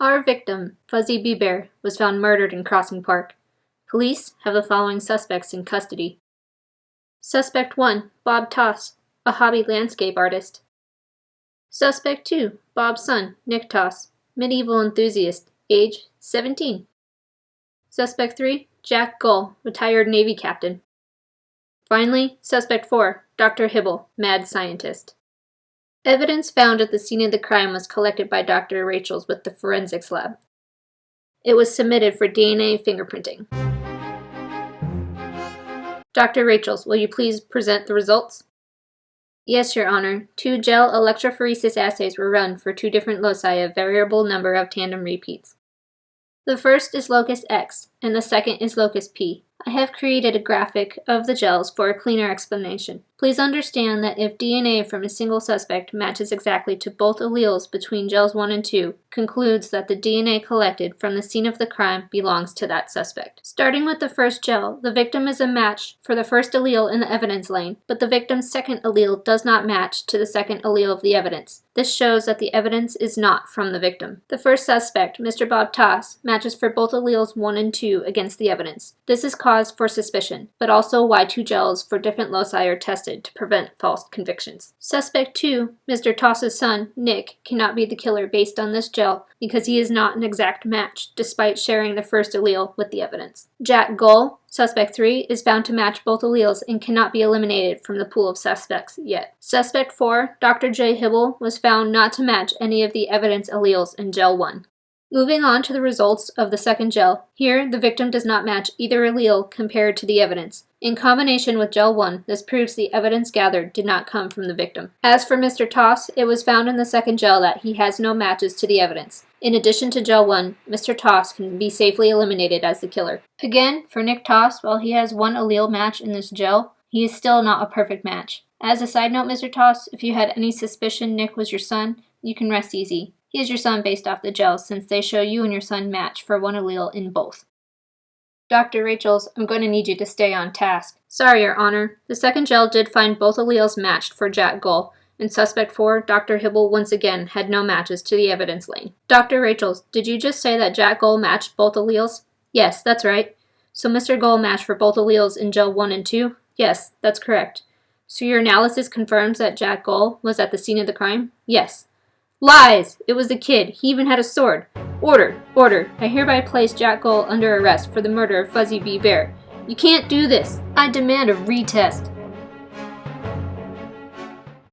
Our victim, Fuzzy Bee Bear, was found murdered in Crossing Park. Police have the following suspects in custody. Suspect 1, Bob Toss, a hobby landscape artist. Suspect 2, Bob's son, Nick Toss, medieval enthusiast, age 17. Suspect 3, Jack Gull, retired Navy captain. Finally, Suspect 4, Dr. Hibble, mad scientist. Evidence found at the scene of the crime was collected by Dr. Rachels with the forensics lab. It was submitted for DNA fingerprinting. Dr. Rachels, will you please present the results? Yes, Your Honor. 2 gel electrophoresis assays were run for 2 different loci of variable number of tandem repeats. The first is locus X, and the second is locus P. I have created a graphic of the gels for a cleaner explanation. Please understand that if DNA from a single suspect matches exactly to both alleles between gels 1 and 2, concludes that the DNA collected from the scene of the crime belongs to that suspect. Starting with the first gel, the victim is a match for the first allele in the evidence lane, but the victim's second allele does not match to the second allele of the evidence. This shows that the evidence is not from the victim. The first suspect, Mr. Bob Toss, matches for both alleles 1 and 2 against the evidence. This is cause for suspicion, but also why 2 gels for different loci are tested to prevent false convictions. Suspect 2, Mr. Toss's son, Nick, cannot be the killer based on this gel because he is not an exact match, despite sharing the first allele with the evidence. Jack Gull, Suspect 3, is found to match both alleles and cannot be eliminated from the pool of suspects yet. Suspect 4, Dr. J. Hibble, was found not to match any of the evidence alleles in gel 1. Moving on to the results of the second gel, here the victim does not match either allele compared to the evidence. In combination with gel 1, this proves the evidence gathered did not come from the victim. As for Mr. Toss, it was found in the second gel that he has no matches to the evidence. In addition to gel 1, Mr. Toss can be safely eliminated as the killer. Again, for Nick Toss, while he has one allele match in this gel, he is still not a perfect match. As a side note, Mr. Toss, if you had any suspicion Nick was your son, you can rest easy. He is your son based off the gels, since they show you and your son match for one allele in both. Dr. Rachels, I'm going to need you to stay on task. Sorry, Your Honor. The second gel did find both alleles matched for Jack Gull, and Suspect 4, Dr. Hibble, once again had no matches to the evidence lane. Dr. Rachels, did you just say that Jack Gull matched both alleles? Yes, that's right. So Mr. Gull matched for both alleles in gel 1 and 2? Yes, that's correct. So your analysis confirms that Jack Gull was at the scene of the crime? Yes. Lies! It was the kid. He even had a sword. Order! Order! I hereby place Jack Gull under arrest for the murder of Fuzzy Bee Bear. You can't do this! I demand a retest!